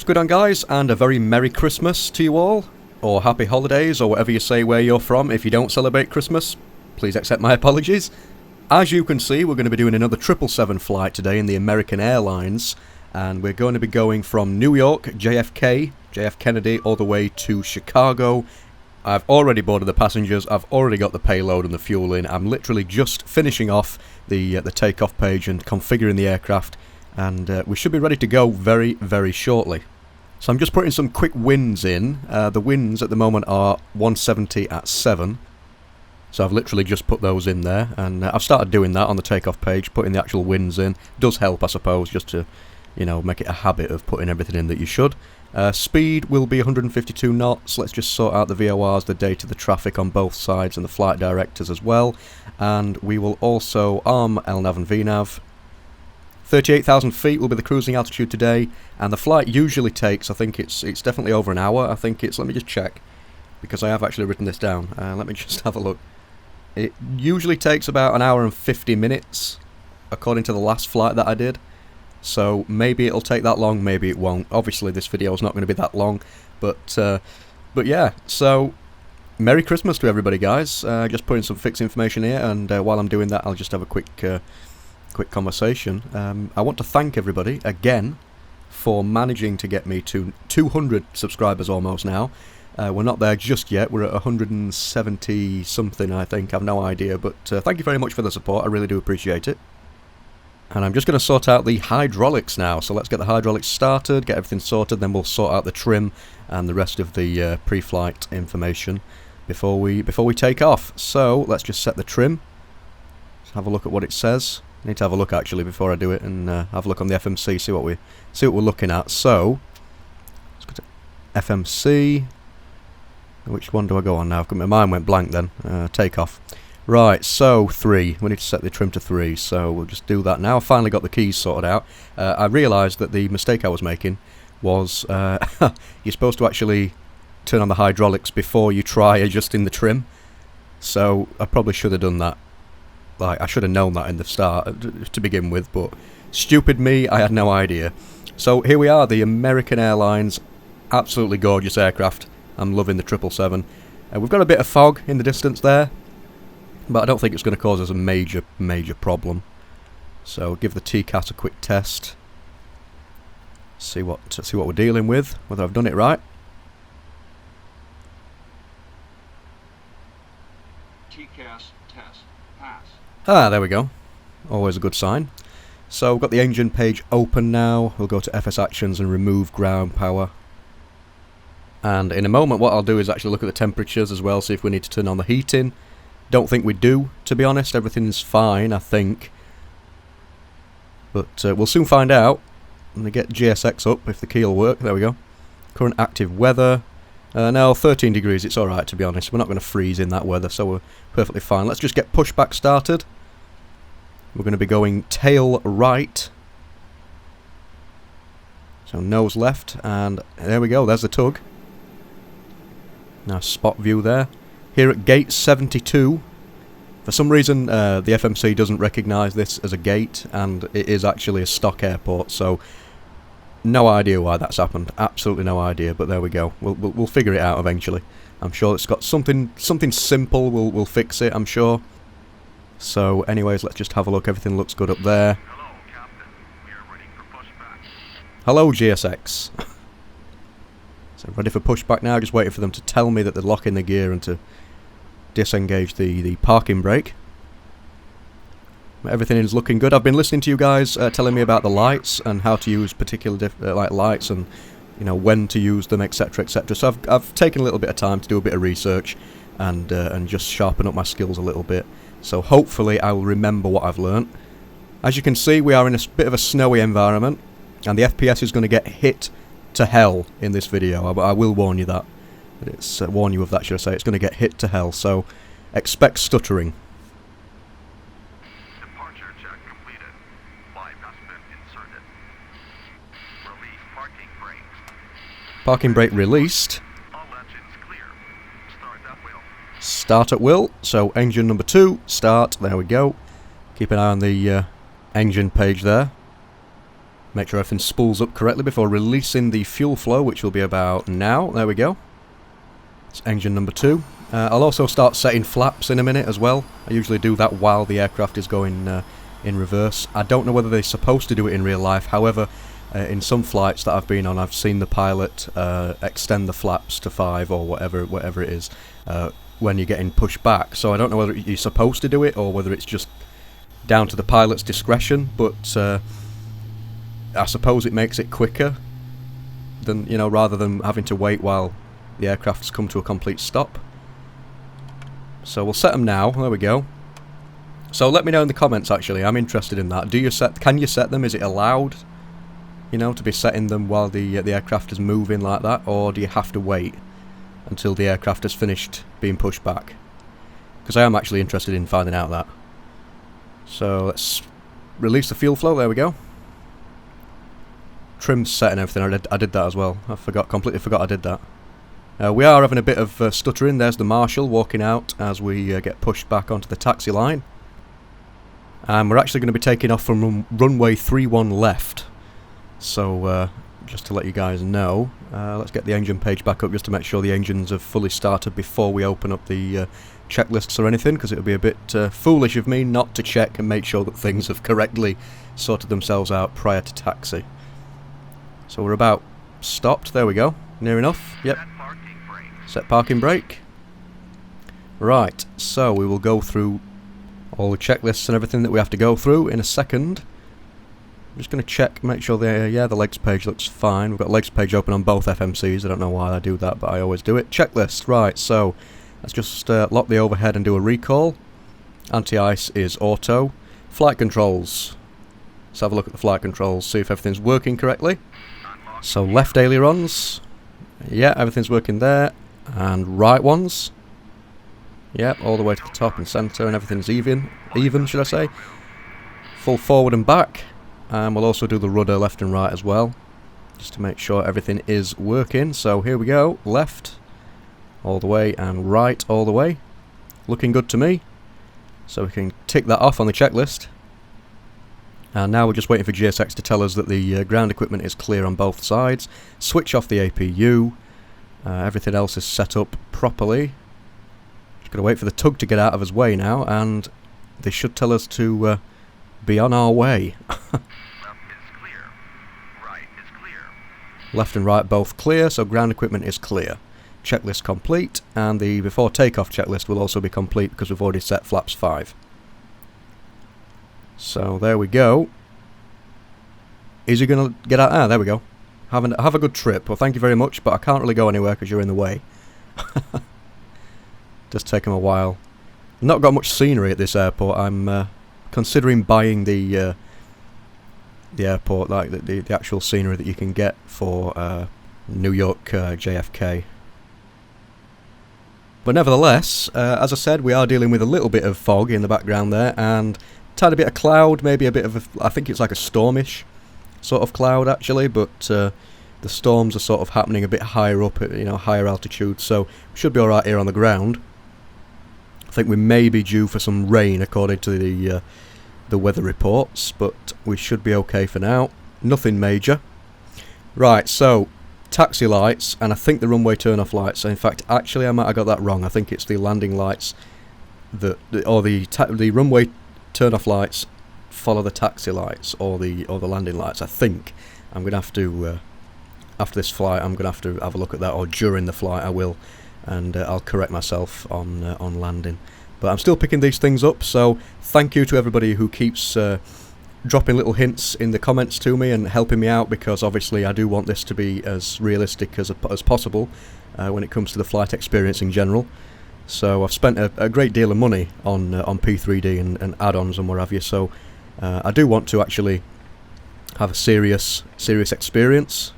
good on, guys, and a very Merry Christmas to you all, or Happy Holidays, or whatever you say where you're from. If you don't celebrate Christmas, please accept my apologies. As you can see, we're going to be doing another 777 flight today in the American Airlines, and we're going to be going from New York, JFK Kennedy, all the way to Chicago. I've already boarded the passengers, I've already got the payload and the fuel in. I'm literally just finishing off the takeoff page and configuring the aircraft, and we should be ready to go very, very shortly. So I'm just putting some quick winds in. The winds at the moment are 170 at 7. So I've literally just put those in there, and I've started doing that on the takeoff page, putting the actual winds in. Does help, I suppose, just to, you know, make it a habit of putting everything in that you should. Speed will be 152 knots. Let's just sort out the VORs, the data, the traffic on both sides, and the flight directors as well. And we will also arm LNAV and VNAV. 38,000 feet will be the cruising altitude today, and the flight usually takes, I think it's definitely over an hour. I think it's, let me just check, because I have actually written this down. Let me just have a look. It usually takes about an hour and 50 minutes, according to the last flight that I did. So maybe it'll take that long, maybe it won't. Obviously this video is not going to be that long, but yeah, so Merry Christmas to everybody, guys. Just putting some fixed information here, and while I'm doing that, I'll just have a quick conversation. I want to thank everybody again for managing to get me to 200 subscribers almost now. We're not there just yet. We're at 170 something, I think. I've no idea, but thank you very much for the support. I really do appreciate it. And I'm just going to sort out the hydraulics now. So let's get the hydraulics started, get everything sorted, then we'll sort out the trim and the rest of the pre-flight information before we take off. So let's just set the trim. Let's have a look at what it says. I need to have a look actually before I do it, and have a look on the FMC, see what we're looking at. So let's go to FMC. Which one do I go on now? My mind went blank then. Take off. Right, so 3. We need to set the trim to 3, so we'll just do that now. I finally got the keys sorted out. I realised that the mistake I was making was you're supposed to actually turn on the hydraulics before you try adjusting the trim. So I probably should have done that. Like, I should have known that in the start to begin with, but stupid me, I had no idea. So here we are, the American Airlines, absolutely gorgeous aircraft. I'm loving the 777. We've got a bit of fog in the distance there, but I don't think it's going to cause us a major problem. So give the TCAS a quick test. See what we're dealing with, whether I've done it right. TCAS test pass. Ah, there we go. Always a good sign. So we've got the engine page open now. We'll go to FS Actions and remove ground power. And in a moment what I'll do is actually look at the temperatures as well, see if we need to turn on the heating. Don't think we do, to be honest. Everything's fine, I think. But we'll soon find out. I'm going to get GSX up if the key will work. There we go. Current active weather. No, 13 degrees. It's alright, to be honest. We're not going to freeze in that weather, so we're perfectly fine. Let's just get pushback started. We're going to be going tail right. So nose left, and there we go. There's the tug. Nice spot view there. Here at gate 72, for some reason the FMC doesn't recognise this as a gate, and it is actually a stock airport, so no idea why that's happened. Absolutely no idea, but there we go. We'll figure it out eventually. I'm sure it's got something simple. We'll fix it, I'm sure. So anyways, let's just have a look. Everything looks good up there. Hello, Captain. We are ready for pushback. Hello, GSX. So ready for pushback now, just waiting for them to tell me that they're locking the gear and to disengage the parking brake. Everything is looking good. I've been listening to you guys telling me about the lights and how to use particular like lights, and you know when to use them, etc, etc. So I've taken a little bit of time to do a bit of research and just sharpen up my skills a little bit. So hopefully I will remember what I've learnt. As you can see, we are in a bit of a snowy environment, and the FPS is going to get hit to hell in this video. I will warn you that. It's warn you of that, should I say. It's going to get hit to hell, so expect stuttering. Departure check completed. Flight has been inserted. Release parking brake. Parking brake released. All engines clear. Start at will. Start at will. So engine number 2, start. There we go. Keep an eye on the engine page there. Make sure everything spools up correctly before releasing the fuel flow, which will be about now. There we go. It's engine number 2. I'll also start setting flaps in a minute as well. I usually do that while the aircraft is going in reverse. I don't know whether they're supposed to do it in real life, however, in some flights that I've been on, I've seen the pilot extend the flaps to 5 or whatever it is when you're getting pushed back. So I don't know whether you're supposed to do it or whether it's just down to the pilot's discretion, but I suppose it makes it quicker than, you know, rather than having to wait while the aircraft's come to a complete stop. So we'll set them now. There we go. So let me know in the comments, actually. I'm interested in that. Can you set them? Is it allowed, you know, to be setting them while the aircraft is moving like that, or do you have to wait until the aircraft has finished being pushed back? Because I am actually interested in finding out that. So let's release the fuel flow. There we go. Trim's set and everything. I did that as well. Completely forgot I did that. We are having a bit of stuttering. There's the marshal walking out as we get pushed back onto the taxi line. And we're actually going to be taking off from runway 31 left. So, just to let you guys know, let's get the engine page back up just to make sure the engines have fully started before we open up the checklists or anything, because it would be a bit foolish of me not to check and make sure that things have correctly sorted themselves out prior to taxi. So we're about stopped. There we go. Near enough. Yep. Set parking brake. Right, so we will go through all the checklists and everything that we have to go through in a second. I'm just going to check, make sure the legs page looks fine. We've got legs page open on both FMCs. I don't know why I do that, but I always do it. Checklist, right, so let's just lock the overhead and do a recall. Anti-ice is auto. Flight controls. Let's have a look at the flight controls, see if everything's working correctly. So left ailerons. Yeah, everything's working there. And right ones. Yep, all the way to the top and centre, and everything's even should I say. Full forward and back. And we'll also do the rudder left and right as well, just to make sure everything is working. So here we go, left all the way and right all the way. Looking good to me. So we can tick that off on the checklist. And now we're just waiting for GSX to tell us that the ground equipment is clear on both sides. Switch off the APU. Everything else is set up properly. Just got to wait for the tug to get out of his way now, and they should tell us to be on our way. Left is clear. Right is clear. Left and right both clear, so ground equipment is clear. Checklist complete, and the before takeoff checklist will also be complete because we've already set flaps 5. So there we go. Is he going to get out? Ah, there we go. Have a good trip. Well, thank you very much, but I can't really go anywhere because you're in the way. Just taking a while. Not got much scenery at this airport. I'm considering buying the airport, like the actual scenery that you can get for New York JFK. But nevertheless, as I said, we are dealing with a little bit of fog in the background there, and a tiny bit of cloud, maybe a bit of I think it's like a stormish sort of cloud actually, but the storms are sort of happening a bit higher up at, higher altitude, so we should be alright here on the ground. I think we may be due for some rain according to the weather reports, but we should be okay for now. Nothing major. Right, so taxi lights, and I think the runway turn-off lights. In fact, actually I might have got that wrong. I think it's the landing lights or the runway turn-off lights follow the taxi lights or the landing lights. I think I'm gonna have to after this flight I'm gonna have to have a look at that, or during the flight I will, and I'll correct myself on landing. But I'm still picking these things up, so thank you to everybody who keeps dropping little hints in the comments to me and helping me out, because obviously I do want this to be as realistic as possible when it comes to the flight experience in general. So I've spent a great deal of money on P3D and add-ons and what have you, so I do want to actually have a serious experience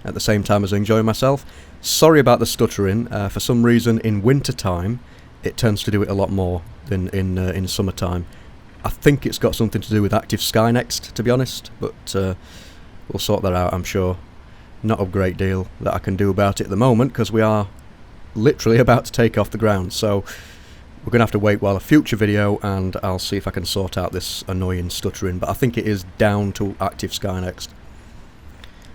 at the same time as enjoying myself. Sorry about the stuttering. For some reason in winter time it tends to do it a lot more than in summertime. I think it's got something to do with Active Sky Next, to be honest, but we'll sort that out, I'm sure. Not a great deal that I can do about it at the moment, because we are literally about to take off the ground, so we're going to have to wait while a future video, and I'll see if I can sort out this annoying stuttering, but I think it is down to Active Sky Next.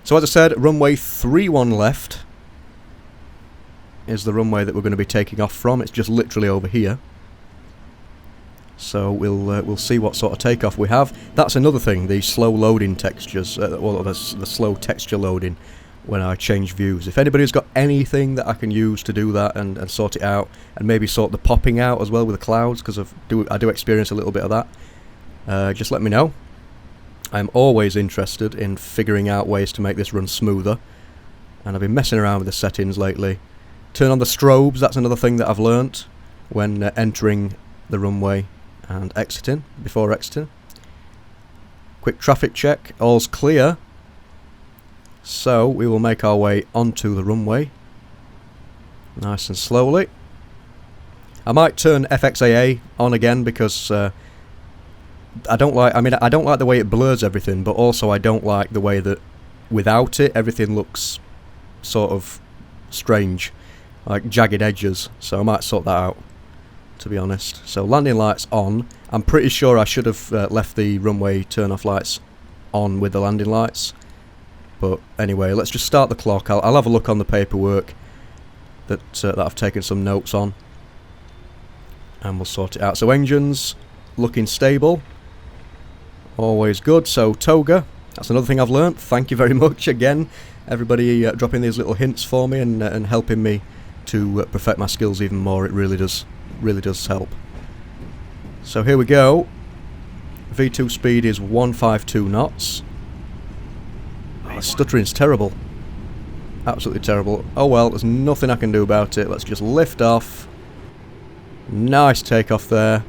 So as I said, runway 31 left is the runway that we're going to be taking off from. It's just literally over here. So we'll see what sort of takeoff we have. That's another thing, the slow loading textures, well, the slow texture loading when I change views. If anybody's got anything that I can use to do that and sort it out, and maybe sort the popping out as well with the clouds, because I do experience a little bit of that, just let me know. I'm always interested in figuring out ways to make this run smoother, and I've been messing around with the settings lately. Turn on the strobes, that's another thing that I've learnt when entering the runway and exiting, before exiting. Quick traffic check, all's clear. So we will make our way onto the runway, nice and slowly. I might turn FXAA on again because I don't like the way it blurs everything, but also I don't like the way that without it everything looks sort of strange, like jagged edges. So I might sort that out, to be honest. So landing lights on. I'm pretty sure I should have left the runway turn off lights on with the landing lights. But anyway, let's just start the clock. I'll have a look on the paperwork that I've taken some notes on, and we'll sort it out. So engines looking stable, always good. So toga, that's another thing I've learnt. Thank you very much again, everybody dropping these little hints for me and helping me to perfect my skills even more. It really does help. So here we go. V2 speed is 152 knots. Oh, stuttering's terrible. Absolutely terrible. Oh well, there's nothing I can do about it. Let's just lift off. Nice takeoff there.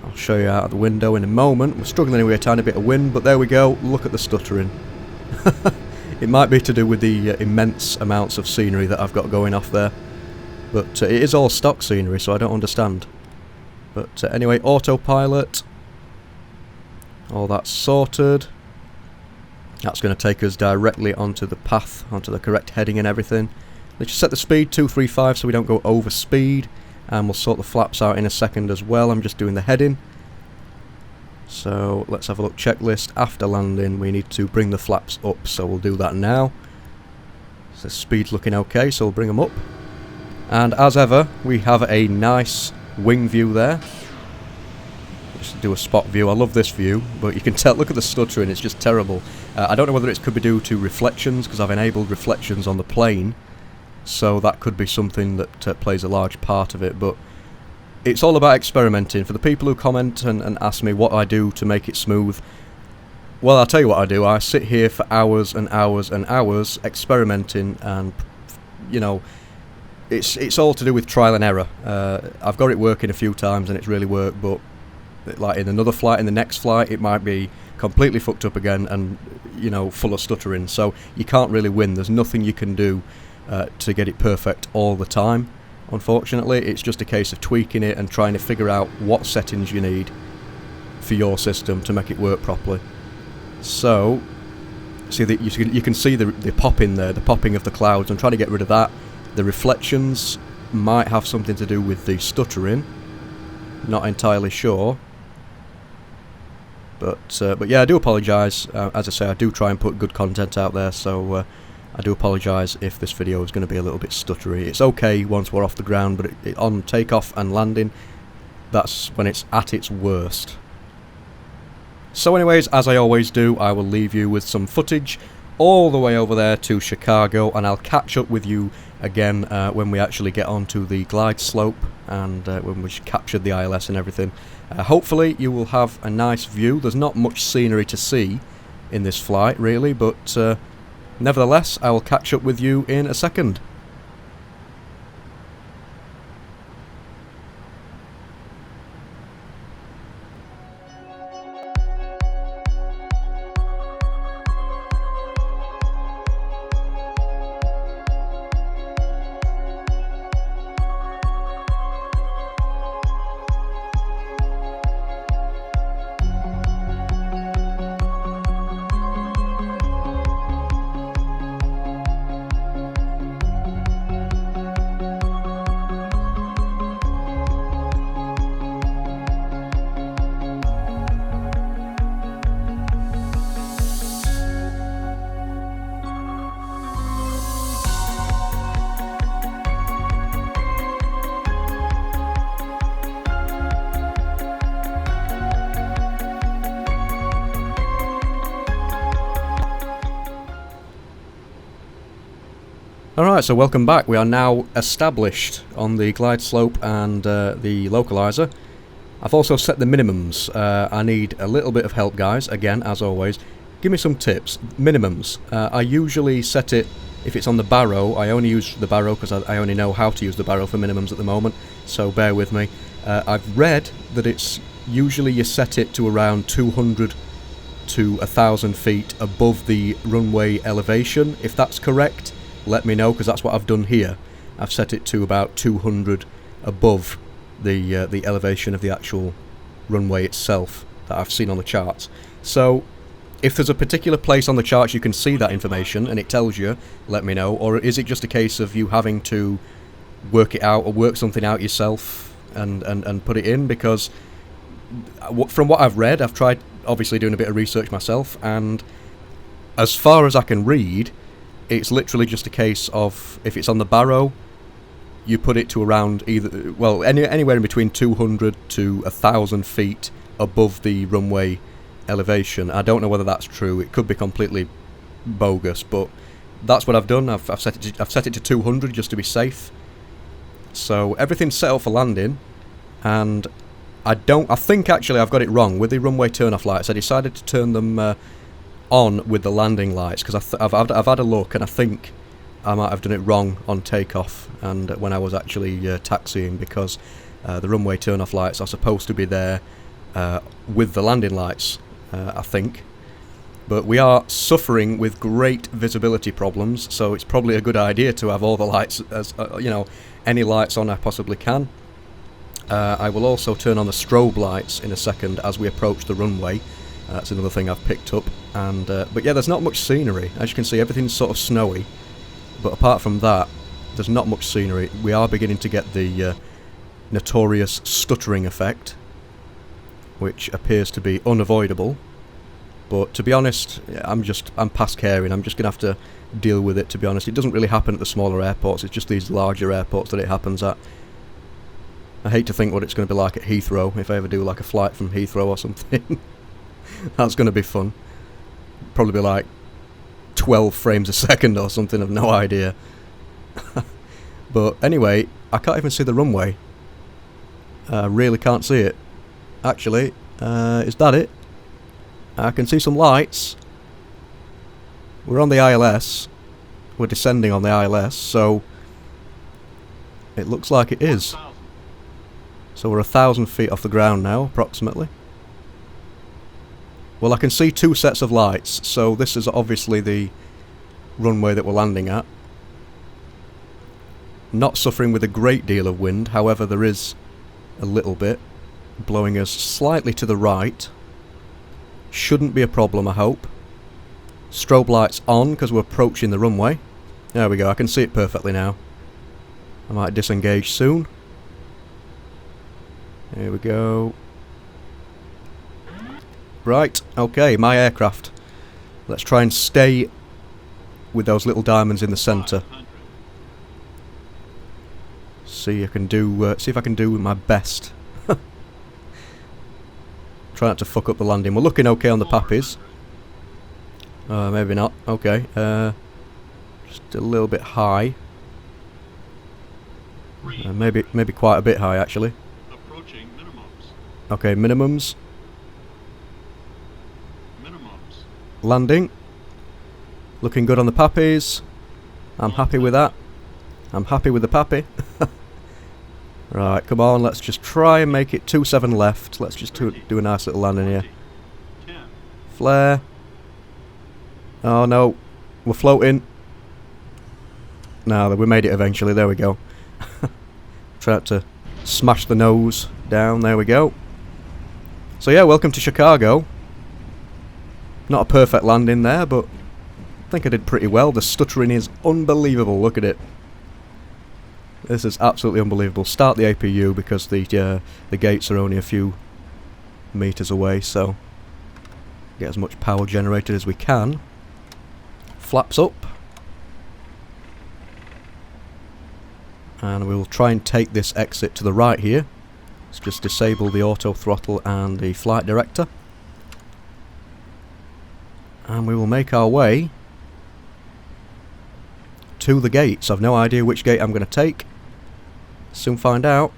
I'll show you out of the window in a moment. We're struggling with a tiny bit of wind, but there we go. Look at the stuttering. It might be to do with the immense amounts of scenery that I've got going off there. But it is all stock scenery, so I don't understand. But anyway, autopilot. All that's sorted. That's going to take us directly onto the path, onto the correct heading and everything. Let's just set the speed 235 so we don't go over speed. And we'll sort the flaps out in a second as well. I'm just doing the heading. So let's have a look. Checklist. After landing, we need to bring the flaps up. So we'll do that now. So speed's looking okay, so we'll bring them up. And as ever, we have a nice wing view there. Just do a spot view. I love this view, but you can tell, look at the stuttering, it's just terrible. I don't know whether it could be due to reflections, because I've enabled reflections on the plane, so that could be something that plays a large part of it, but it's all about experimenting. For the people who comment and ask me what I do to make it smooth, well, I'll tell you what I do. I sit here for hours and hours and hours experimenting, and, you know, it's all to do with trial and error. I've got it working a few times and it's really worked, but like in another flight, in the next flight, it might be completely fucked up again and, you know, full of stuttering. So you can't really win. There's nothing you can do to get it perfect all the time, unfortunately. It's just a case of tweaking it and trying to figure out what settings you need for your system to make it work properly. So, see that you can see the popping there, the popping of the clouds. I'm trying to get rid of that. The reflections might have something to do with the stuttering. Not entirely sure. But yeah, I do apologise. As I say, I do try and put good content out there, so I do apologise if this video is going to be a little bit stuttery. It's okay once we're off the ground, but on takeoff and landing, that's when it's at its worst. So anyways, as I always do, I will leave you with some footage all the way over there to Chicago, and I'll catch up with you again when we actually get onto the glide slope and when we've captured the ILS and everything. Hopefully you will have a nice view. There's not much scenery to see in this flight really, but nevertheless I will catch up with you in a second. Alright, so welcome back. We are now established on the glide slope and the localizer. I've also set the minimums. I need a little bit of help, guys, again, as always. Give me some tips. Minimums. I usually set it, if it's on the barrow, I only use the barrow because I only know how to use the barrow for minimums at the moment, so bear with me. I've read that it's usually you set it to around 200 to 1,000 feet above the runway elevation. If that's correct, let me know, because that's what I've done here. I've set it to about 200 above the elevation of the actual runway itself that I've seen on the charts. So if there's a particular place on the charts you can see that information and it tells you, let me know. Or is it just a case of you having to work it out or work something out yourself and put it in? Because from what I've read, I've tried obviously doing a bit of research myself, and as far as I can read, it's literally just a case of, if it's on the barrow, you put it to around either, well, anywhere in between 200 to 1,000 feet above the runway elevation. I don't know whether that's true. It could be completely bogus, but that's what I've done. I've set it to 200 just to be safe. So everything's set up for landing, and I think actually I've got it wrong with the runway turn-off lights. I decided to turn them on with the landing lights because I've had a look, and I think I might have done it wrong on takeoff and when I was actually taxiing, because the runway turn-off lights are supposed to be there with the landing lights, I think. But we are suffering with great visibility problems, so it's probably a good idea to have all the lights, as any lights on I possibly can. I will also turn on the strobe lights in a second as we approach the runway. That's another thing I've picked up. And but yeah, there's not much scenery. As you can see, everything's sort of snowy. But apart from that, there's not much scenery. We are beginning to get the notorious stuttering effect, which appears to be unavoidable. But to be honest, I'm past caring. I'm just going to have to deal with it, to be honest. It doesn't really happen at the smaller airports. It's just these larger airports that it happens at. I hate to think what it's going to be like at Heathrow, if I ever do like a flight from Heathrow or something. That's going to be fun. Probably be like 12 frames a second or something, I've no idea. But anyway, I can't even see the runway. I really can't see it. Actually, is that it? I can see some lights. We're on the ILS. We're descending on the ILS, so it looks like it is. So we're 1,000 feet off the ground now, approximately. Well, I can see two sets of lights, so this is obviously the runway that we're landing at. Not suffering with a great deal of wind, however there is a little bit, blowing us slightly to the right. Shouldn't be a problem, I hope. Strobe lights on, because we're approaching the runway. There we go, I can see it perfectly now. I might disengage soon. Here we go. Right, okay, my aircraft. Let's try and stay with those little diamonds in the centre. See if I can do my best. Try not to fuck up the landing. We're looking okay on the pappies. Maybe not. Okay. Just a little bit high. Maybe quite a bit high actually. Okay, minimums. Landing. Looking good on the pappies. I'm happy with that. I'm happy with the pappy. Right, come on, let's just try and make it 27 left. Let's just do a nice little landing here. Flare. Oh no, we're floating. No, we made it eventually, there we go. Try to smash the nose down, there we go. So yeah, welcome to Chicago. Not a perfect landing there, but I think I did pretty well. The stuttering is unbelievable, look at it. This is absolutely unbelievable. Start the APU because the gates are only a few meters away, so get as much power generated as we can. Flaps up. And we'll try and take this exit to the right here. Let's just disable the auto throttle and the flight director. And we will make our way to the gates. I've no idea which gate I'm going to take. Soon find out.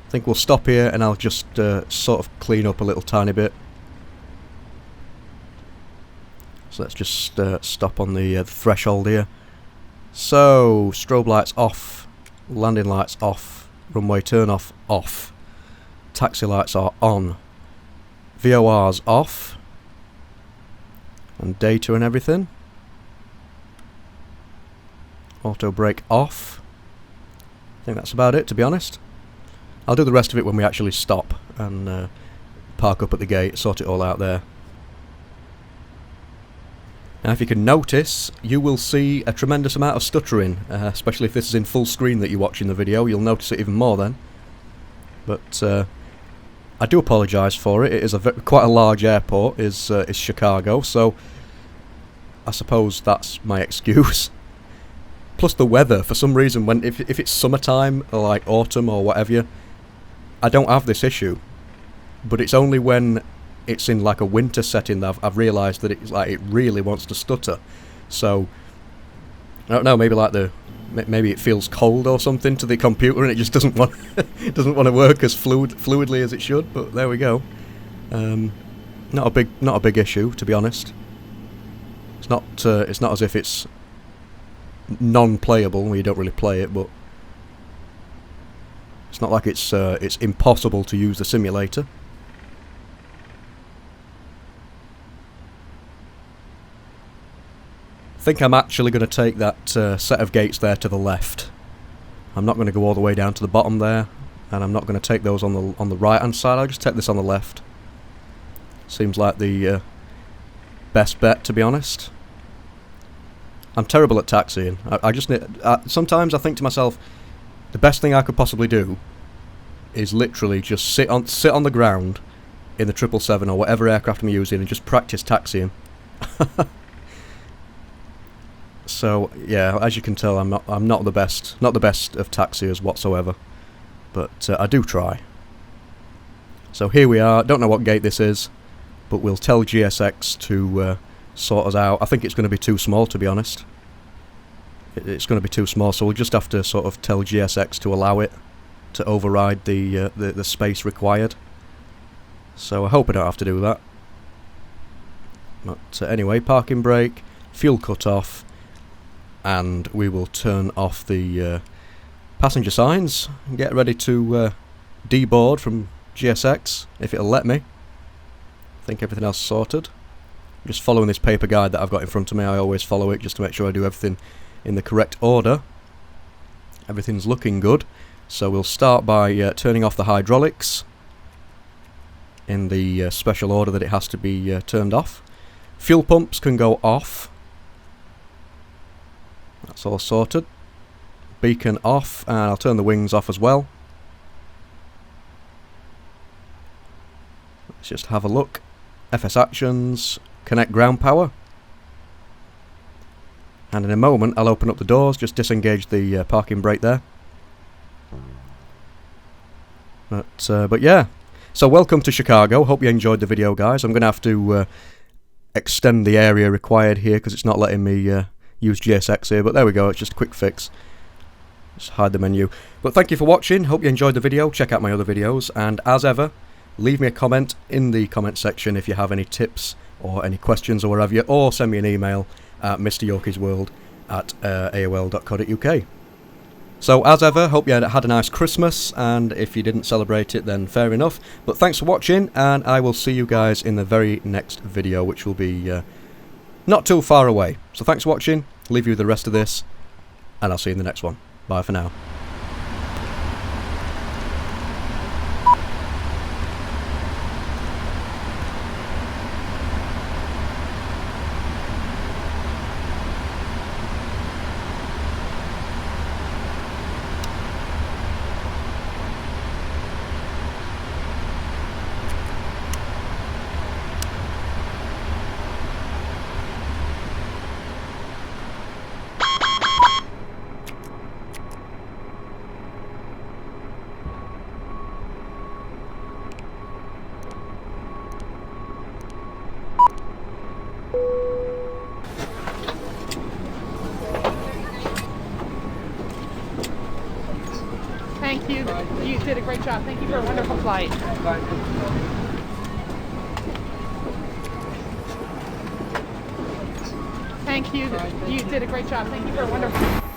I think we'll stop here and I'll just sort of clean up a little tiny bit. So let's just stop on the threshold here. So, strobe lights off, landing lights off, runway turn off, off. Taxi lights are on. VOR's off. And data and everything. Auto brake off. I think that's about it, to be honest. I'll do the rest of it when we actually stop and park up at the gate, sort it all out there. Now if you can notice, you will see a tremendous amount of stuttering, especially if this is in full screen that you're watching the video. You'll notice it even more then. But I do apologise for it. It is quite a large airport, is Chicago, so I suppose that's my excuse. Plus the weather, for some reason, if it's summertime or like autumn or whatever, I don't have this issue. But it's only when it's in like a winter setting that I've realised that it's like it really wants to stutter. So I don't know, maybe it feels cold or something to the computer and it just doesn't want to work as fluidly as it should. But there we go. Not a big issue, to be honest. It's not as if it's non-playable where you don't really play it, but it's not like it's impossible to use the simulator. I think I'm actually going to take that set of gates there to the left. I'm not going to go all the way down to the bottom there, and I'm not going to take those on the right hand side. I'll just take this on the left. Seems like the best bet, to be honest. I'm terrible at taxiing. I just sometimes I think to myself, the best thing I could possibly do is literally just sit on the ground in the 777 or whatever aircraft I'm using and just practice taxiing. So yeah, as you can tell, I'm not the best of taxiers whatsoever, but I do try. So here we are. Don't know what gate this is, but we'll tell GSX to sort us out. I think it's going to be too small, to be honest. It's going to be too small, so we'll just have to sort of tell GSX to allow it to override the space required. So I hope I don't have to do that. But anyway, parking brake, fuel cut off, and we will turn off the passenger signs and get ready to deboard from GSX, if it'll let me. I think everything else is sorted. I'm just following this paper guide that I've got in front of me. I always follow it just to make sure I do everything in the correct order. Everything's looking good. So we'll start by turning off the hydraulics in the special order that it has to be turned off. Fuel pumps can go off. That's all sorted. Beacon off, and I'll turn the wings off as well. Let's just have a look. FS actions, connect ground power. And in a moment I'll open up the doors, just disengage the parking brake there. But yeah, so welcome to Chicago. Hope you enjoyed the video, guys. I'm going to have to extend the area required here because it's not letting me use GSX here, but there we go, it's just a quick fix. Just hide the menu. But thank you for watching, hope you enjoyed the video. Check out my other videos, and as ever, leave me a comment in the comment section if you have any tips or any questions or whatever, or send me an email at MrYorkiesWorld@aol.co.uk. So as ever, hope you had a nice Christmas, and if you didn't celebrate it then fair enough. But thanks for watching, and I will see you guys in the very next video, which will be not too far away. So thanks for watching, leave you with the rest of this, and I'll see you in the next one. Bye for now. Thank you. You did a great job. Thank you for a wonderful flight. Thank you. You did a great job. Thank you for a wonderful